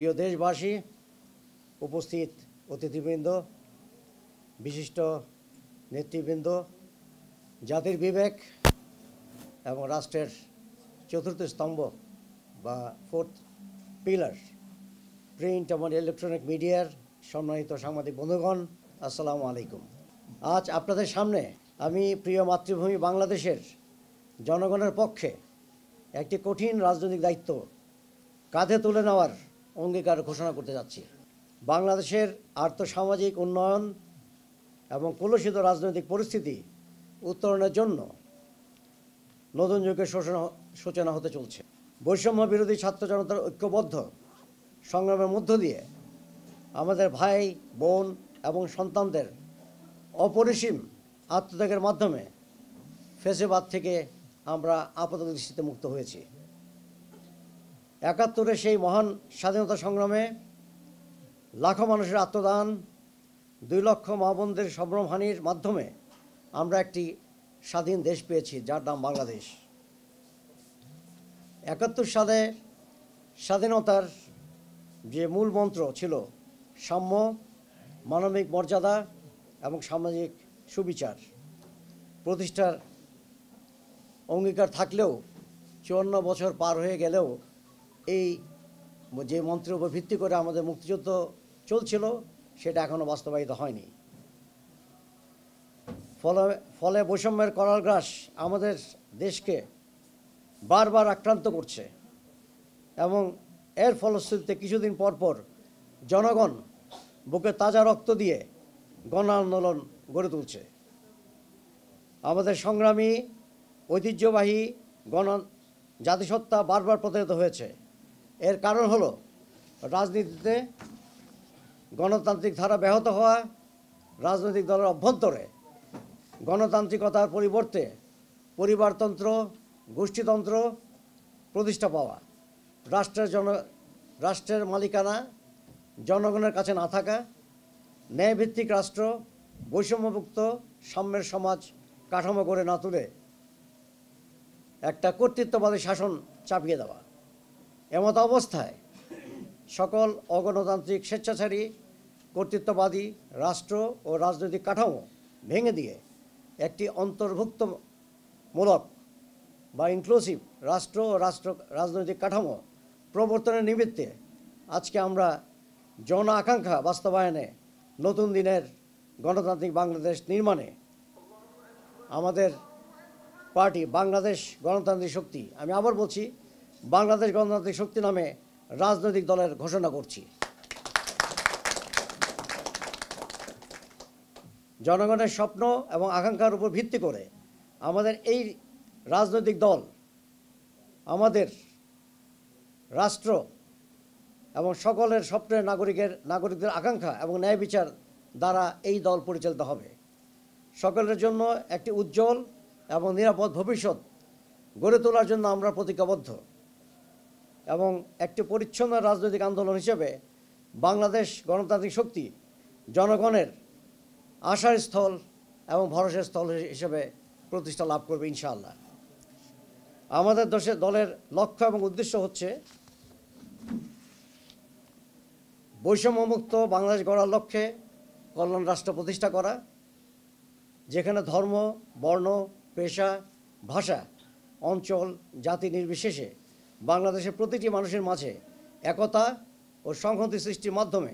প্রিয় দেশবাসী, উপস্থিত অতিথিবৃন্দ, বিশিষ্ট নেতৃবৃন্দ, জাতির বিবেক এবং রাষ্ট্রের চতুর্থ স্তম্ভ বা ফোর্থ পিলার প্রিন্ট এবং ইলেকট্রনিক মিডিয়ার সম্মানিত সাংবাদিক বন্ধুগণ, আসসালামু আলাইকুম। আজ আপনাদের সামনে আমি প্রিয় মাতৃভূমি বাংলাদেশের জনগণের পক্ষে একটি কঠিন রাজনৈতিক দায়িত্ব কাঁধে তুলে নেওয়ার অঙ্গীকার ঘোষণা করতে যাচ্ছি। বাংলাদেশের আর্থসামাজিক উন্নয়ন এবং কলুষিত রাজনৈতিক পরিস্থিতি উত্তরণের জন্য নতুন যুগের সূচনা হতে চলছে। বৈষম্য বিরোধী ছাত্র জনতার ঐক্যবদ্ধ সংগ্রামের মধ্য দিয়ে আমাদের ভাই বোন এবং সন্তানদের অপরিসীম আত্মত্যাগের মাধ্যমে ফ্যাসিবাদ থেকে আমরা আপাতদৃষ্টিতে মুক্ত হয়েছি। ৭১ সেই মহান স্বাধীনতা সংগ্রামে লাখো মানুষের আত্মদান, ২ লক্ষ মা বোনদের সম্ভ্রমহানির মাধ্যমে আমরা একটি স্বাধীন দেশ পেয়েছি, যার নাম বাংলাদেশ। ৭১ সালে স্বাধীনতার যে মূল মন্ত্র ছিল সাম্য, মানবিক মর্যাদা এবং সামাজিক সুবিচার প্রতিষ্ঠার অঙ্গীকার থাকলেও ৫৪ বছর পার হয়ে গেলেও এই যে মন্ত্রের উপর ভিত্তি করে আমাদের মুক্তিযুদ্ধ চলছিল সেটা এখনও বাস্তবায়িত হয়নি। ফলে বৈষম্যের করাল গ্রাস আমাদের দেশকে বারবার আক্রান্ত করছে এবং এর ফলশ্রুতিতে কিছুদিন পর পর জনগণ বুকে তাজা রক্ত দিয়ে গণ আন্দোলন গড়ে তুলছে। আমাদের সংগ্রামী ঐতিহ্যবাহী জাতিসত্তা বারবার প্রতারিত হয়েছে। এর কারণ হলো রাজনীতিতে গণতান্ত্রিক ধারা ব্যাহত হওয়া, রাজনৈতিক দলের অভ্যন্তরে গণতান্ত্রিকতার পরিবর্তে পরিবারতন্ত্র, গোষ্ঠীতন্ত্র প্রতিষ্ঠা পাওয়া, রাষ্ট্রের মালিকানা জনগণের কাছে না থাকা, ন্যায়ভিত্তিক রাষ্ট্র, বৈষম্যমুক্ত সাম্যের সমাজ কাঠামো করে না তুলে একটা কর্তৃত্ববাদী শাসন চাপিয়ে দেওয়া। এমত অবস্থায় সকল অগণতান্ত্রিক স্বেচ্ছাচারী কর্তৃত্ববাদী রাষ্ট্র ও রাজনৈতিক কাঠামো ভেঙে দিয়ে একটি অন্তর্ভুক্তমূলক বা ইনক্লুসিভ রাষ্ট্র ও রাজনৈতিক কাঠামো প্রবর্তনের নিমিত্তে আজকে আমরা জন আকাঙ্ক্ষা বাস্তবায়নে নতুন দিনের গণতান্ত্রিক বাংলাদেশ নির্মাণে আমাদের পার্টি বাংলাদেশ গণতান্ত্রিক শক্তি, আমি আবার বলছি বাংলাদেশ গণতান্ত্রিক শক্তি নামে রাজনৈতিক দলের ঘোষণা করছি। জনগণের স্বপ্ন এবং আকাঙ্ক্ষার উপর ভিত্তি করে আমাদের এই রাজনৈতিক দল আমাদের রাষ্ট্র এবং সকলের স্বপ্নের নাগরিকদের আকাঙ্ক্ষা এবং ন্যায় বিচার দ্বারা এই দল পরিচালিত হবে। সকলের জন্য একটি উজ্জ্বল এবং নিরাপদ ভবিষ্যৎ গড়ে তোলার জন্য আমরা প্রতিজ্ঞাবদ্ধ এবং একটি পরিচ্ছন্ন রাজনৈতিক আন্দোলন হিসেবে বাংলাদেশ গণতান্ত্রিক শক্তি জনগণের আশার স্থল এবং ভরসার স্থল হিসেবে প্রতিষ্ঠা লাভ করবে ইনশাআল্লাহ। আমাদের দলের লক্ষ্য এবং উদ্দেশ্য হচ্ছে বৈষম্যমুক্ত বাংলাদেশ গড়ার লক্ষ্যে কল্যাণ রাষ্ট্র প্রতিষ্ঠা করা, যেখানে ধর্ম, বর্ণ, পেশা, ভাষা, অঞ্চল, জাতি নির্বিশেষে বাংলাদেশের প্রতিটি মানুষের মাঝে একতা ও সংহতি সৃষ্টির মাধ্যমে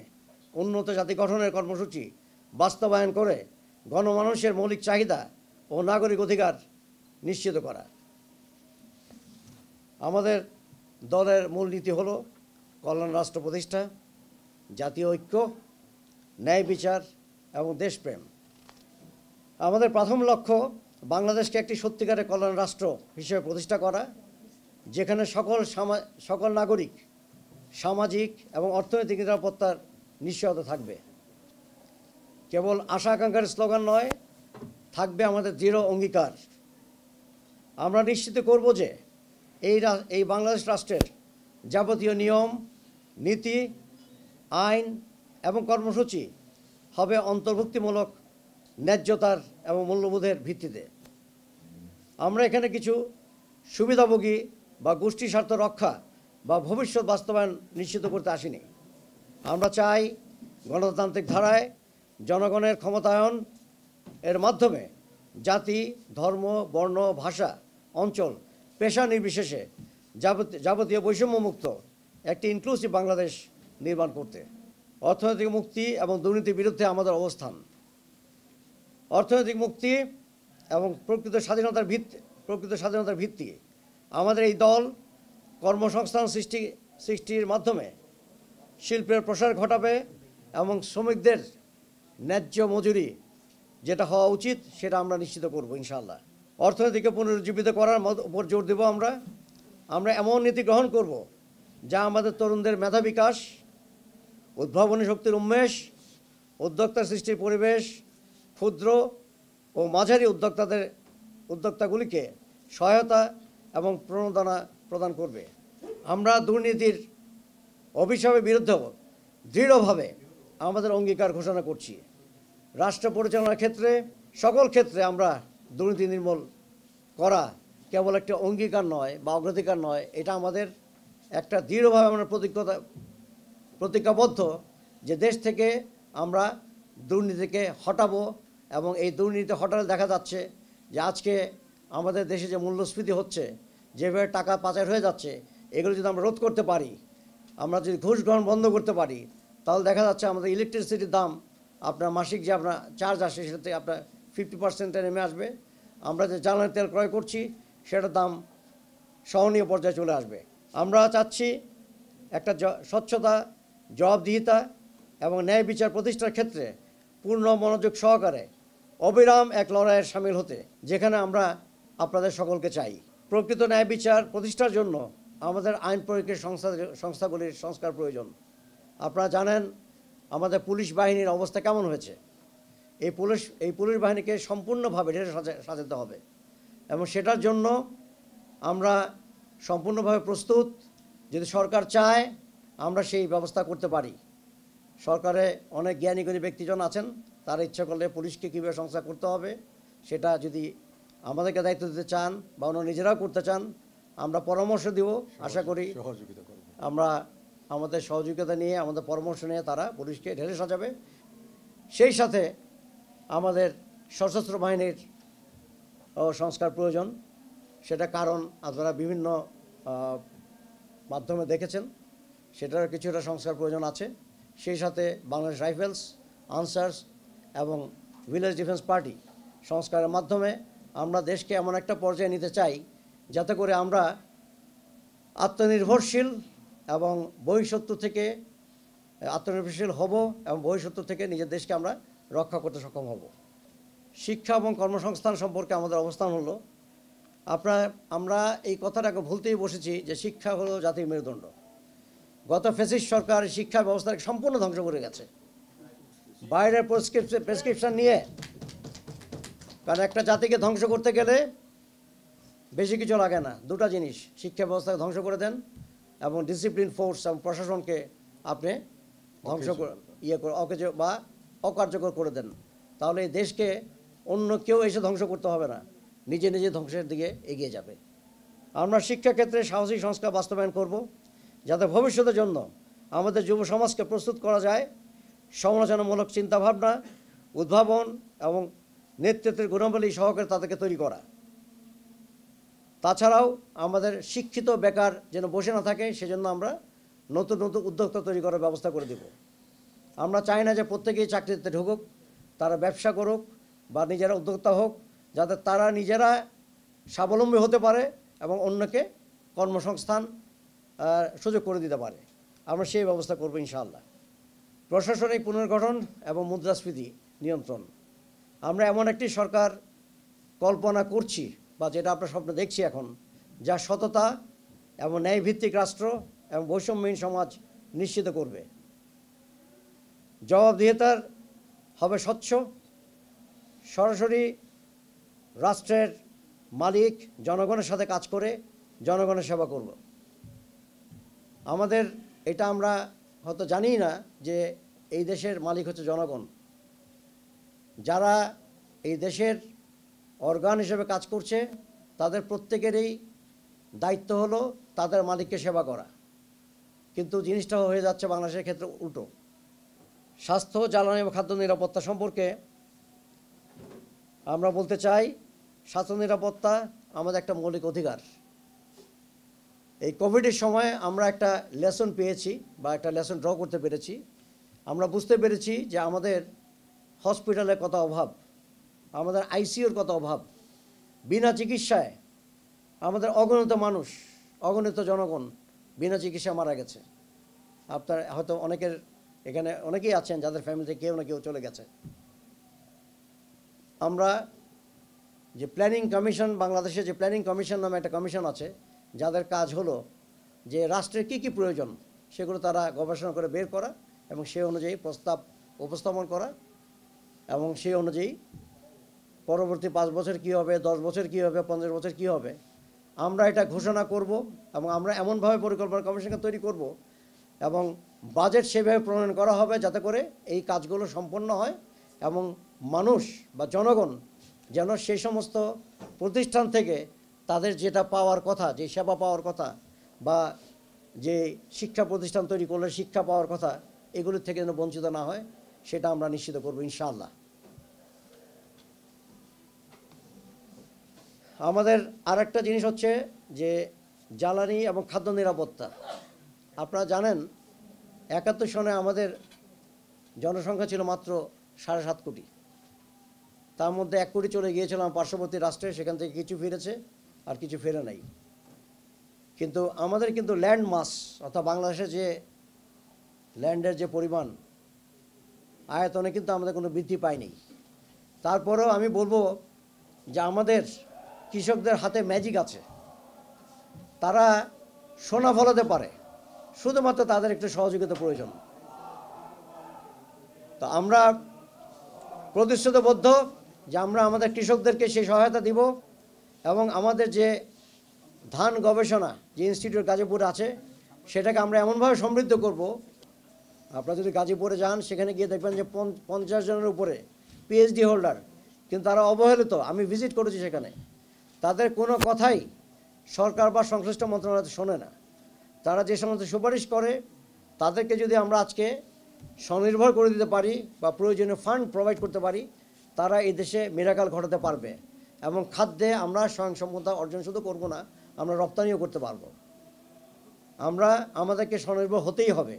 উন্নত জাতি গঠনের কর্মসূচি বাস্তবায়ন করে গণমানুষের মৌলিক চাহিদা ও নাগরিক অধিকার নিশ্চিত করা। আমাদের দলের মূলনীতি হলো কল্যাণ রাষ্ট্র প্রতিষ্ঠা, জাতীয় ঐক্য, ন্যায় বিচার এবং দেশপ্রেম। আমাদের প্রথম লক্ষ্য বাংলাদেশকে একটি সত্যিকারের কল্যাণ রাষ্ট্র হিসেবে প্রতিষ্ঠা করা, যেখানে সকল নাগরিক সামাজিক এবং অর্থনৈতিক নিরাপত্তার নিশ্চয়তা থাকবে। কেবল আশা আকাঙ্ক্ষার স্লোগান নয়, থাকবে আমাদের দৃঢ় অঙ্গীকার। আমরা নিশ্চিত করব যে এই বাংলাদেশ রাষ্ট্রের যাবতীয় নিয়ম, নীতি, আইন এবং কর্মসূচি হবে অন্তর্ভুক্তিমূলক, ন্যায্যতার এবং মূল্যবোধের ভিত্তিতে। আমরা এখানে কিছু সুবিধাভোগী বা গোষ্ঠী স্বার্থ রক্ষা বা ভবিষ্যৎ বাস্তবায়ন নিশ্চিত করতে আসিনি। আমরা চাই গণতান্ত্রিক ধারায় জনগণের ক্ষমতায়ন এর মাধ্যমে জাতি, ধর্ম, বর্ণ, ভাষা, অঞ্চল, পেশা নির্বিশেষে যাবতীয় বৈষম্যমুক্ত একটি ইনক্লুসিভ বাংলাদেশ নির্মাণ করতে। অর্থনৈতিক মুক্তি এবং দুর্নীতির বিরুদ্ধে আমাদের অবস্থান। অর্থনৈতিক মুক্তি এবং প্রকৃত স্বাধীনতার ভিত্তি আমাদের এই দল কর্মসংস্থান সৃষ্টির মাধ্যমে শিল্পের প্রসার ঘটাবে এবং শ্রমিকদের ন্যায্য মজুরি যেটা হওয়া উচিত সেটা আমরা নিশ্চিত করব ইনশাআল্লাহ। অর্থনীতিকে পুনরুজ্জীবিত করার উপর জোর দেব। আমরা এমন নীতি গ্রহণ করব যা আমাদের তরুণদের মেধা বিকাশ, উদ্ভাবনী শক্তির উন্মেষ, উদ্যোক্তা সৃষ্টির পরিবেশ, ক্ষুদ্র ও মাঝারি উদ্যোক্তাগুলিকে সহায়তা এবং প্রণোদনা প্রদান করবে। আমরা দুর্নীতির অভিশাপের বিরুদ্ধেও দৃঢ়ভাবে আমাদের অঙ্গীকার ঘোষণা করছি। রাষ্ট্র পরিচালনার ক্ষেত্রে সকল ক্ষেত্রে আমরা দুর্নীতি নির্মূল করা কেবল একটা অঙ্গীকার নয় বা অগ্রাধিকার নয়, এটা আমাদের একটা দৃঢ়ভাবে আমরা প্রতিজ্ঞাবদ্ধ যে দেশ থেকে আমরা দুর্নীতিকে হটাবো। এবং এই দুর্নীতি হটালে দেখা যাচ্ছে যে আজকে আমাদের দেশে যে মূল্যস্ফীতি হচ্ছে, যেভাবে টাকা পাচার হয়ে যাচ্ছে, এগুলো যদি আমরা রোধ করতে পারি, আমরা যদি ঘুষ গ্রহণ বন্ধ করতে পারি, তাহলে দেখা যাচ্ছে আমাদের ইলেকট্রিসিটির দাম আপনার মাসিক যে আপনার চার্জ আসে সেটাতে আপনার 50% নেমে আসবে। আমরা যে জ্বালানি তেল ক্রয় করছি সেটার দাম সহনীয় পর্যায়ে চলে আসবে। আমরা চাচ্ছি একটা স্বচ্ছতা, জবাবদিহিতা এবং ন্যায় বিচার প্রতিষ্ঠার ক্ষেত্রে পূর্ণ মনোযোগ সহকারে অবিরাম এক লড়াইয়ের সামিল হতে, যেখানে আমরা আপনাদের সকলকে চাই। প্রকৃত ন্যায় বিচার প্রতিষ্ঠার জন্য আমাদের আইন প্রয়োগের সংস্থাগুলির সংস্কার প্রয়োজন। আপনারা জানেন আমাদের পুলিশ বাহিনীর অবস্থা কেমন হয়েছে। এই পুলিশ বাহিনীকে সম্পূর্ণভাবে ঢেলে সাজাতে হবে এবং সেটার জন্য আমরা সম্পূর্ণভাবে প্রস্তুত। যদি সরকার চায় আমরা সেই ব্যবস্থা করতে পারি। সরকারে অনেক জ্ঞানী ব্যক্তিজন আছেন, তারা ইচ্ছা করলে পুলিশকে কীভাবে সংস্কার করতে হবে সেটা যদি আমাদেরকে দায়িত্ব দিতে চান বা ওনারা নিজেরাও করতে চান, আমরা পরামর্শ দেব। আশা করি আমরা আমাদের সহযোগিতা নিয়ে, আমাদের পরামর্শ নিয়ে তারা পুলিশকে ঢেলে সাজাবে। সেই সাথে আমাদের সশস্ত্র বাহিনীর সংস্কার প্রয়োজন। সেটা কারণ আপনারা বিভিন্ন মাধ্যমে দেখেছেন, সেটার কিছুটা সংস্কার প্রয়োজন আছে। সেই সাথে বাংলাদেশ রাইফেলস, আনসার্স এবং ভিলেজ ডিফেন্স পার্টি সংস্কারের মাধ্যমে আমরা দেশকে এমন একটা পর্যায়ে নিতে চাই যাতে করে আমরা আত্মনির্ভরশীল এবং বহিঃশত্রু থেকে আত্মনির্ভরশীল হব এবং বহিঃশত্রু থেকে নিজের দেশকে আমরা রক্ষা করতে সক্ষম হব। শিক্ষা এবং কর্মসংস্থান সম্পর্কে আমাদের অবস্থান হলো, আমরা এই কথাটাকে ভুলতেই বসেছি যে শিক্ষা হলো জাতির মেরুদণ্ড। গত ফ্যাসিস্ট সরকার শিক্ষা ব্যবস্থাকে সম্পূর্ণ ধ্বংস করে গেছে বাইরের প্রেসক্রিপশন নিয়ে। কারণ একটা জাতিকে ধ্বংস করতে গেলে বেশি কিছু লাগে না, দুটা জিনিস: শিক্ষা ব্যবস্থাকে ধ্বংস করে দেন এবং ডিসিপ্লিন ফোর্স এবং প্রশাসনকে আপনি ধ্বংস করে অকার্যকর করে দেন। তাহলে এই দেশকে অন্য কেউ এসে ধ্বংস করতে হবে না, নিজে নিজে ধ্বংসের দিকে এগিয়ে যাবে। আমরা শিক্ষাক্ষেত্রে সাহসী সংস্কার বাস্তবায়ন করব যাতে ভবিষ্যতের জন্য আমাদের যুব সমাজকে প্রস্তুত করা যায়। সমালোচনামূলক চিন্তাভাবনা, উদ্ভাবন এবং নেতৃত্বের গুণাবলী সহকারে তাদেরকে তৈরি করা। তাছাড়াও আমাদের শিক্ষিত বেকার যেন বসে না থাকে, সেজন্য আমরা নতুন নতুন উদ্যোক্তা তৈরি করার ব্যবস্থা করে দেব। আমরা চাই না যে প্রত্যেকেই চাকরিতে ঢুকুক, তারা ব্যবসা করুক বা নিজেরা উদ্যোক্তা হোক, যাতে তারা নিজেরা স্বাবলম্বী হতে পারে এবং অন্যকে কর্মসংস্থান সুযোগ করে দিতে পারে। আমরা সেই ব্যবস্থা করব ইনশাআল্লাহ। প্রশাসনিক পুনর্গঠন এবং মুদ্রাস্ফীতি নিয়ন্ত্রণ। আমরা এমন একটি সরকার কল্পনা করছি বা যেটা আমরা স্বপ্ন দেখছি এখন, যা সততা এবং ন্যায়ভিত্তিক রাষ্ট্র এবং বৈষম্যহীন সমাজ নিশ্চিত করবে। জবাবদিহিতার হবে স্বচ্ছ, সরাসরি রাষ্ট্রের মালিক জনগণের সাথে কাজ করে জনগণের সেবা করব। আমাদের এটা আমরা হয়তো জানি না যে এই দেশের মালিক হচ্ছে জনগণ। যারা এই দেশের অর্গান হিসেবে কাজ করছে তাদের প্রত্যেকেরই দায়িত্ব হলো তাদের মালিককে সেবা করা। কিন্তু জিনিসটা হয়ে যাচ্ছে বাংলাদেশের ক্ষেত্রে উল্টো। স্বাস্থ্য, জ্বালানি এবং খাদ্য নিরাপত্তা সম্পর্কে আমরা বলতে চাই, স্বাস্থ্য নিরাপত্তা আমাদের একটা মৌলিক অধিকার। এই কোভিডের সময় আমরা একটা লেসন পেয়েছি বা একটা লেসন ড্র করতে পেরেছি। আমরা বুঝতে পেরেছি যে আমাদের হসপিটালের কত অভাব, আমাদের আইসিইউর কত অভাব। বিনা চিকিৎসায় আমাদের অগণিত মানুষ, অগণিত জনগণ বিনা চিকিৎসায় মারা গেছে। আপনার হয়তো অনেকের এখানে অনেকেই আছেন যাদের ফ্যামিলিতে কেউ না কেউ চলে গেছে। আমরা যে প্ল্যানিং কমিশন, বাংলাদেশে যে প্ল্যানিং কমিশন নামে একটা কমিশন আছে, যাদের কাজ হলো যে রাষ্ট্রের কী কী প্রয়োজন সেগুলো তারা গবেষণা করে বের করা এবং সেই অনুযায়ী প্রস্তাব উপস্থাপন করা, এবং সেই অনুযায়ী পরবর্তী 5 বছর কী হবে, 10 বছর কী হবে, 15 বছর কী হবে, আমরা এটা ঘোষণা করব। এবং আমরা এমনভাবে পরিকল্পনা কমিশনকে তৈরি করব এবং বাজেট সেভাবে প্রণয়ন করা হবে যাতে করে এই কাজগুলো সম্পন্ন হয় এবং মানুষ বা জনগণ যেন সেই সমস্ত প্রতিষ্ঠান থেকে তাদের যেটা পাওয়ার কথা, যে সেবা পাওয়ার কথা বা যে শিক্ষা প্রতিষ্ঠান তৈরি করলে শিক্ষা পাওয়ার কথা, এগুলির থেকে যেন বঞ্চিত না হয়, সেটা আমরা নিশ্চিত করব ইনশাআল্লাহ। আমাদের আরেকটা জিনিস হচ্ছে যে জ্বালানি এবং খাদ্য নিরাপত্তা। আপনারা জানেন 71 সনে আমাদের জনসংখ্যা ছিল মাত্র 7.5 কোটি। তার মধ্যে 1 কোটি চলে গিয়েছিলাম পার্শ্ববর্তী রাষ্ট্রে, সেখান থেকে কিছু ফিরেছে আর কিছু ফেরে নাই। কিন্তু আমাদের কিন্তু ল্যান্ড মাস, অর্থাৎ বাংলাদেশের যে ল্যান্ডের যে পরিমাণ, আয়তনে কিন্তু আমাদের কোনো বৃদ্ধি পায়নি। তারপরেও আমি বলবো যে আমাদের কৃষকদের হাতে ম্যাজিক আছে, তারা সোনা ফলাতে পারে, শুধুমাত্র তাদের একটু সহযোগিতা প্রয়োজন। তো আমরা প্রতিশ্রুতিবদ্ধ যে আমরা আমাদের কৃষকদেরকে সেই সহায়তা দিব এবং আমাদের যে ধান গবেষণা যে ইনস্টিটিউট গাজীপুরে আছে সেটাকে আমরা এমনভাবে সমৃদ্ধ করব। আপনারা যদি গাজীপুরে যান সেখানে গিয়ে দেখবেন যে 50 জনের উপরে পিএইচডি হোল্ডার, কিন্তু তারা অবহেলিত। আমি ভিজিট করেছি সেখানে, তাদের কোনো কথাই সরকার বা সংশ্লিষ্ট মন্ত্রণালয় শোনে না। তারা যে সমস্ত সুপারিশ করে তাদেরকে যদি আমরা আজকে স্বনির্ভর করে দিতে পারি বা প্রয়োজনীয় ফান্ড প্রোভাইড করতে পারি, তারা এই দেশে মিরাকল ঘটাতে পারবে এবং খাদ্যে আমরা স্বয়ংসম্পূর্ণতা অর্জন শুধু করব না, আমরা রপ্তানিও করতে পারবো। আমাদেরকে স্বনির্ভর হতেই হবে,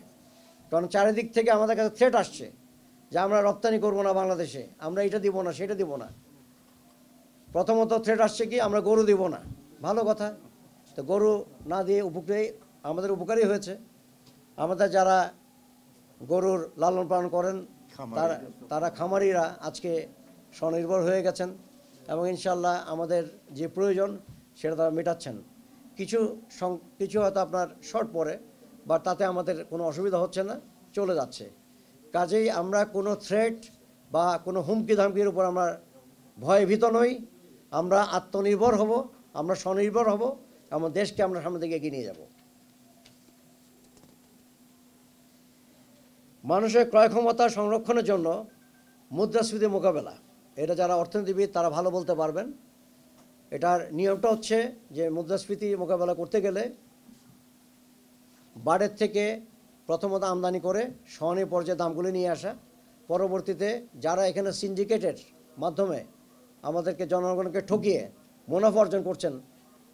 কারণ চারিদিক থেকে আমাদের কাছে থ্রেট আসছে যে আমরা রপ্তানি করব না বাংলাদেশে, আমরা এটা দিব না সেটা দিব না। প্রথমত থ্রেট আসছে কি, আমরা গরু দিব না। ভালো কথা, তো গরু না দিয়ে আমাদের উপকারই হয়েছে। আমাদের যারা গরুর লালন পালন করেন তারা খামারিরা আজকে স্বনির্ভর হয়ে গেছেন এবং ইনশাল্লাহ আমাদের যে প্রয়োজন সেটা তারা মেটাচ্ছেন। কিছু হয়তো আপনার শর্ট পড়ে, বা তাতে আমাদের কোনো অসুবিধা হচ্ছে না, চলে যাচ্ছে। কাজেই আমরা কোনো থ্রেট বা কোনো হুমকি ধামকির উপর আমরা ভয়ভীত নই। আমরা আত্মনির্ভর হব, আমরা স্বনির্ভর হব এবং দেশকে আমরা সামনের দিকে এগিয়ে নিয়ে যাব। মানুষের ক্রয় ক্ষমতা সংরক্ষণের জন্য মুদ্রাস্ফীতি মোকাবেলা, এটা যারা অর্থনীতিবিদ তারা ভালো বলতে পারবেন। এটার নিয়মটা হচ্ছে যে মুদ্রাস্ফীতি মোকাবেলা করতে গেলে বাড়ির থেকে প্রথমত আমদানি করে সহনীয় পর্যায়ে দামগুলি নিয়ে আসা, পরবর্তীতে যারা এখানে সিন্ডিকেটের মাধ্যমে আমাদেরকে জনগণকে ঠকিয়ে মুনাফা অর্জন করছেন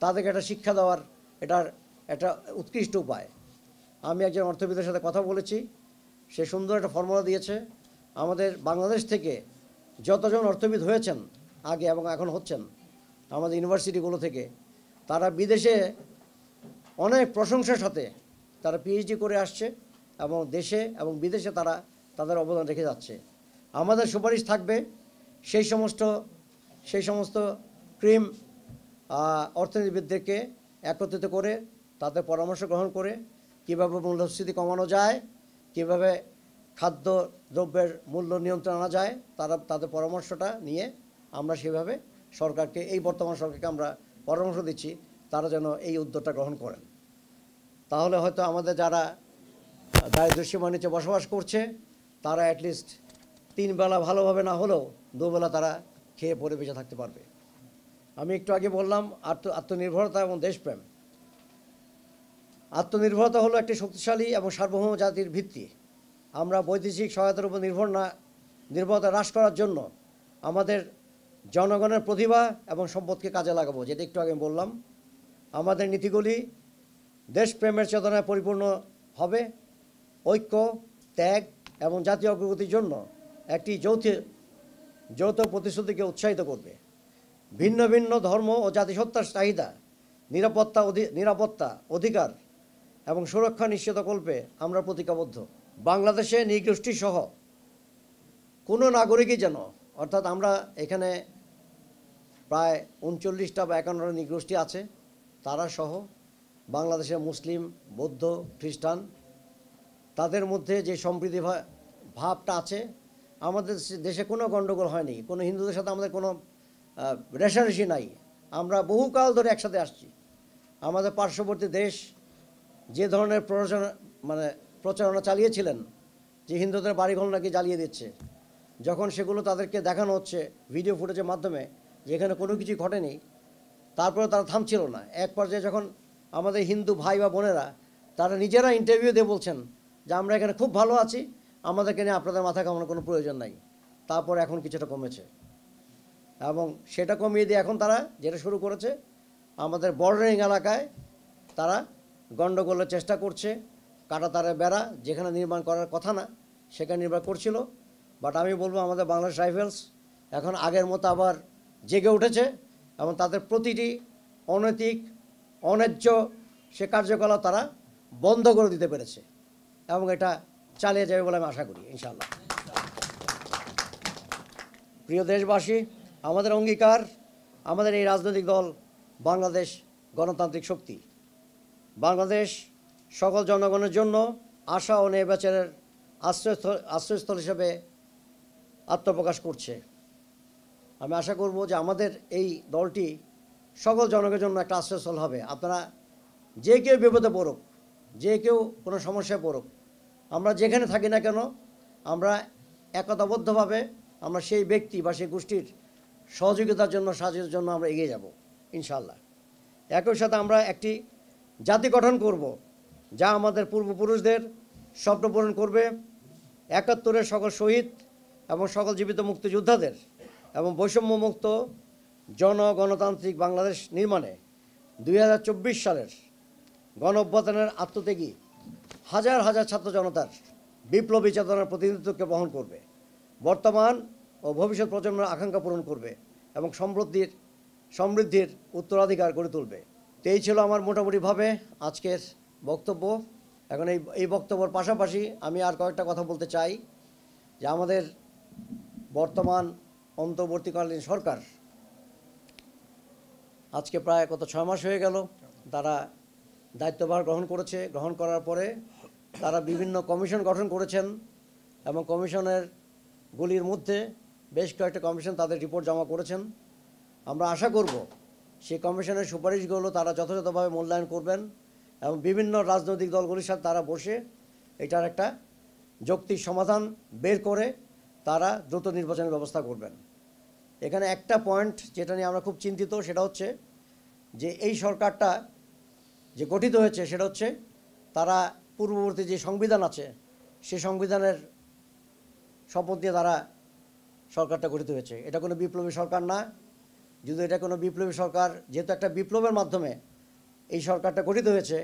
তাদেরকে একটা শিক্ষা দেওয়ার এটার একটা উৎকৃষ্ট উপায়। আমি একজন অর্থবিদের সাথে কথা বলেছি, সে সুন্দর একটা ফর্মুলা দিয়েছে। আমাদের বাংলাদেশ থেকে যতজন অর্থবিদ হয়েছেন আগে এবং এখন হচ্ছেন আমাদের ইউনিভার্সিটিগুলো থেকে, তারা বিদেশে অনেক প্রশংসার সাথে তারা পিএইচডি করে আসছে এবং দেশে এবং বিদেশে তারা তাদের অবদান রেখে যাচ্ছে। আমাদের সুপারিশ থাকবে সেই সমস্ত ক্রিম অর্থনীতিবিদদেরকে একত্রিত করে তাদের পরামর্শ গ্রহণ করে কীভাবে মূল্যস্ফীতি কমানো যায়, কীভাবে খাদ্য দ্রব্যের মূল্য নিয়ন্ত্রণ আনা যায়, তাদের পরামর্শটা নিয়ে আমরা সেভাবে সরকারকে, এই বর্তমান সরকারকে আমরা পরামর্শ দিচ্ছি তারা যেন এই উদ্যোগটা গ্রহণ করেন। তাহলে হয়তো আমাদের যারা দারিদ্র্যসীমার নিচে বসবাস করছে তারা অ্যাটলিস্ট 3 বেলা ভালোভাবে না হলেও 2 বেলা তারা খেয়ে পরে বেঁচে থাকতে পারবে। আমি একটু আগে বললাম আত্মনির্ভরতা এবং দেশপ্রেম। আত্মনির্ভরতা হলো একটি শক্তিশালী এবং সার্বভৌম জাতির ভিত্তি। আমরা বৈদেশিক সহায়তার উপর নির্ভরতা হ্রাস করার জন্য আমাদের জনগণের প্রতিভা এবং সম্পদকে কাজে লাগাবো, যেটা একটু আগে বললাম। আমাদের নীতিগুলি দেশপ্রেমের চেতনায় পরিপূর্ণ হবে, ঐক্য, ত্যাগ এবং জাতীয় অগ্রগতির জন্য একটি যৌথ প্রতিশ্রুতিকে উৎসাহিত করবে। ভিন্ন ভিন্ন ধর্ম ও জাতিসত্তার চাহিদা, নিরাপত্তা, অধিকার এবং সুরক্ষা নিশ্চিতকল্পে আমরা প্রতিজ্ঞাবদ্ধ। বাংলাদেশে নৃগোষ্ঠী সহ কোনো নাগরিকই যেন, অর্থাৎ আমরা এখানে প্রায় 39টা বা 51টা নৃগোষ্ঠী আছে, তারা সহ বাংলাদেশের মুসলিম, বৌদ্ধ, খ্রিস্টান, তাদের মধ্যে যে সম্প্রীতি ভাবটা আছে, আমাদের দেশে কোনো গণ্ডগোল হয়নি, কোনো হিন্দুদের সাথে আমাদের কোনো রেষারেষি নাই। আমরা বহুকাল ধরে একসাথে আসছি। আমাদের পার্শ্ববর্তী দেশ যে ধরনের প্রচারণা চালিয়েছিলেন যে হিন্দুদের বাড়িঘর নাকি জ্বালিয়ে দিচ্ছে, যখন সেগুলো তাদেরকে দেখানো হচ্ছে ভিডিও ফুটেজের মাধ্যমে যে এখানে কোনো কিছু ঘটেনি, তারপরে তারা থামছিল না। এক পর্যায়ে যখন আমাদের হিন্দু ভাই বা বোনেরা তারা নিজেরা ইন্টারভিউ দিয়ে বলছেন যে আমরা এখানে খুব ভালো আছি, আমাদেরকে নিয়ে আপনাদের মাথা কামানোর কোনো প্রয়োজন নাই, তারপর এখন কিছুটা কমেছে। এবং সেটা কমিয়ে দিয়ে এখন তারা যেটা শুরু করেছে, আমাদের বর্ডারিং এলাকায় তারা গণ্ডগোলের চেষ্টা করছে। কাঁটাতারের বেড়া যেখানে নির্মাণ করার কথা না সেখানে নির্মাণ করছিল। বাট আমি বলবো আমাদের বাংলাদেশ রাইফেলস এখন আগের মতো আবার জেগে উঠেছে এবং তাদের প্রতিটি অনৈতিক, অন্যায্য সে কার্যকলাপ তারা বন্ধ করে দিতে পেরেছে এবং এটা চালিয়ে যাবে বলে আমি আশা করি ইনশাআল্লাহ। প্রিয় দেশবাসী, আমাদের অঙ্গীকার, আমাদের এই রাজনৈতিক দল বাংলাদেশ গণতান্ত্রিক শক্তি বাংলাদেশ সকল জনগণের জন্য আশা ও নির্বাচনের আশ্রয়স্থল হিসেবে আত্মপ্রকাশ করছে। আমি আশা করব যে আমাদের এই দলটি সকল জনগণের জন্য একটা আশ্রয়স্থল হবে। আপনারা যে কেউ বিপদে পড়ুক, যে কেউ কোনো সমস্যায় পড়ুক, আমরা যেখানে থাকি না কেন, আমরা একতাবদ্ধভাবে আমরা সেই ব্যক্তি বা সেই গোষ্ঠীর সহযোগিতার জন্য, সাহায্যের জন্য আমরা এগিয়ে যাব ইনশাআল্লাহ। একই সাথে আমরা একটি জাতি গঠন করব যা আমাদের পূর্বপুরুষদের স্বপ্ন পূরণ করবে। ৭১-এর সকল শহীদ এবং সকল জীবিত মুক্তিযোদ্ধাদের এবং বৈষম্যমুক্ত গণতান্ত্রিক বাংলাদেশ নির্মাণে ২০২৪ সালের গণ-অভ্যুত্থানের আত্মত্যাগী হাজার হাজার ছাত্র জনতার বিপ্লবী চেতনার প্রতিনিধিত্বকে বহন করবে, বর্তমান ও ভবিষ্যৎ প্রজন্মের আকাঙ্ক্ষা পূরণ করবে এবং সমৃদ্ধির উত্তরাধিকার গড়ে তুলবে। তো এই ছিল আমার মোটামুটিভাবে আজকের বক্তব্য। এখন এই বক্তব্যের পাশাপাশি আমি আর কয়েকটা কথা বলতে চাই যে আমাদের বর্তমান অন্তর্বর্তীকালীন সরকার আজকে প্রায় 6 মাস হয়ে গেল তারা দায়িত্বভার গ্রহণ করার পরে তারা বিভিন্ন কমিশন গঠন করেছেন এবং কমিশনেরগুলির মধ্যে বেশ কয়েকটা কমিশন তাদের রিপোর্ট জমা করেছেন। আমরা আশা করব সেই কমিশনের সুপারিশগুলো তারা যথাযথভাবে মূল্যায়ন করবেন এবং বিভিন্ন রাজনৈতিক দলগুলির সাথে তারা বসে এটার একটা যৌক্তিক সমাধান বের করে তারা দ্রুত নির্বাচনের ব্যবস্থা করবেন। এখানে একটা পয়েন্ট যেটা নিয়ে আমরা খুব চিন্তিত, সেটা হচ্ছে যে এই সরকারটা যে গঠিত হয়েছে সেটা হচ্ছে তারা পূর্ববর্তী যে সংবিধান আছে সেই সংবিধানের শপথ দিয়ে তারা সরকারটা গঠিত হয়েছে। এটা কোনো বিপ্লবী সরকার না। যদি এটা কোনো বিপ্লবী সরকার, যেহেতু একটা বিপ্লবের মাধ্যমে এই সরকারটা গঠিত হয়েছে,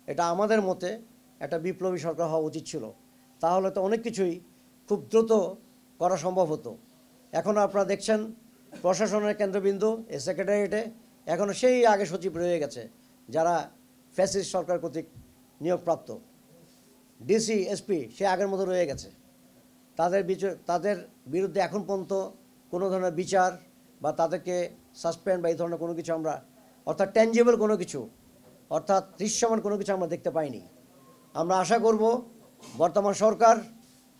এটা আমাদের মতে একটা বিপ্লবী সরকার হওয়া উচিত ছিল, তাহলে তো অনেক কিছুই খুব দ্রুত করা সম্ভব হতো। এখনও আপনারা দেখছেন প্রশাসনের কেন্দ্রবিন্দু এই সেক্রেটারিয়েটে এখনও সেই আগে সচিব রয়ে গেছে যারা ফ্যাসিস্ট সরকার কর্তৃক নিয়োগপ্রাপ্ত। ডিসি, এসপি সে আগের মতো রয়ে গেছে। তাদের বিরুদ্ধে এখন পর্যন্ত কোনো ধরনের বিচার বা তাদেরকে সাসপেন্ড বা এই ধরনের কোনো কিছু আমরা, অর্থাৎ ট্যাঞ্জিবল কোনো কিছু, অর্থাৎ দৃশ্যমান কোনো কিছু আমরা দেখতে পাইনি। আমরা আশা করব বর্তমান সরকার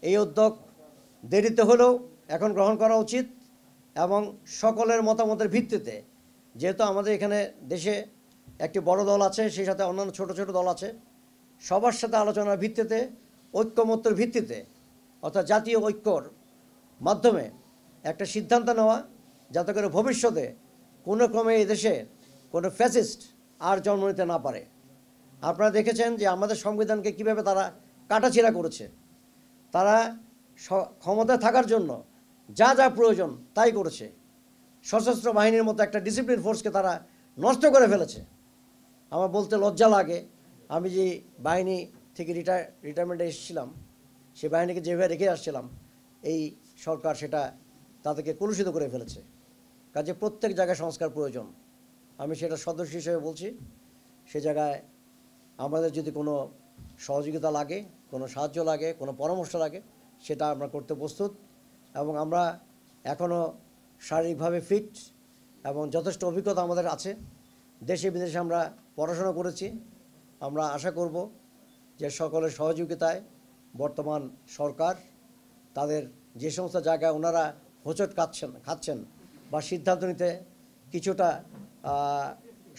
এই উদ্যোগ দেরিতে হলেও এখন গ্রহণ করা উচিত এবং সকলের মতামতের ভিত্তিতে, যেহেতু আমাদের এখানে দেশে একটি বড় দল আছে, সেই সাথে অন্যান্য ছোট ছোট দল আছে, সবার সাথে আলোচনার ভিত্তিতে, ঐক্যমত্যের ভিত্তিতে, অর্থাৎ জাতীয় ঐক্যর মাধ্যমে একটা সিদ্ধান্ত নেওয়া, যাতে করে ভবিষ্যতে কোনো ক্রমে এই দেশে কোনো ফ্যাসিস্ট আর জন্ম নিতে না পারে। আপনারা দেখেছেন যে আমাদের সংবিধানকে কিভাবে তারা কাটাছিড়া করেছে। তারা ক্ষমতায় থাকার জন্য যা যা প্রয়োজন তাই করেছে। সশস্ত্র বাহিনীর মতো একটা ডিসিপ্লিন ফোর্সকে তারা নষ্ট করে ফেলেছে। আমার বলতে লজ্জা লাগে, আমি যে বাহিনী থেকে রিটায়ারমেন্টে এসেছিলাম, সেই বাহিনীকে যেভাবে রেখে আসছিলাম, এই সরকার সেটা তাদেরকে কলুষিত করে ফেলেছে। কাজে প্রত্যেক জায়গায় সংস্কার প্রয়োজন। আমি সেটা সদস্য হিসেবে বলছি। সে জায়গায় আমাদের যদি কোনো সহযোগিতা লাগে, কোনো সাহায্য লাগে, কোনো পরামর্শ লাগে, সেটা আমরা করতে প্রস্তুত। এবং আমরা এখনও শারীরিকভাবে ফিট এবং যথেষ্ট অভিজ্ঞতা আমাদের আছে। দেশে বিদেশে আমরা পড়াশোনা করেছি। আমরা আশা করব যে সকলের সহযোগিতায় বর্তমান সরকার তাদের যে সমস্ত জায়গায় ওনারা হোঁচট খাচ্ছেন বা সিদ্ধান্ত নিতে কিছুটা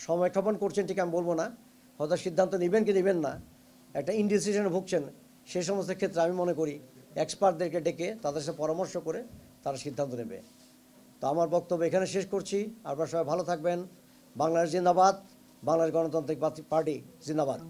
সময়ক্ষেপণ করছেন, ঠিক আমি বলবো না, হয়তো সিদ্ধান্ত নেবেন কি নেবেন না, একটা ইনডিসিশনে ভুগছেন, সে সমস্ত ক্ষেত্রে আমি মনে করি এক্সপার্টদেরকে ডেকে তাদের সাথে পরামর্শ করে তারা সিদ্ধান্ত নেবে। তো আমার বক্তব্য এখানে শেষ করছি। আপনারা সবাই ভালো থাকবেন। বাংলাদেশ জিন্দাবাদ, বাংলাদেশ গণতান্ত্রিক পার্টি জিন্দাবাদ।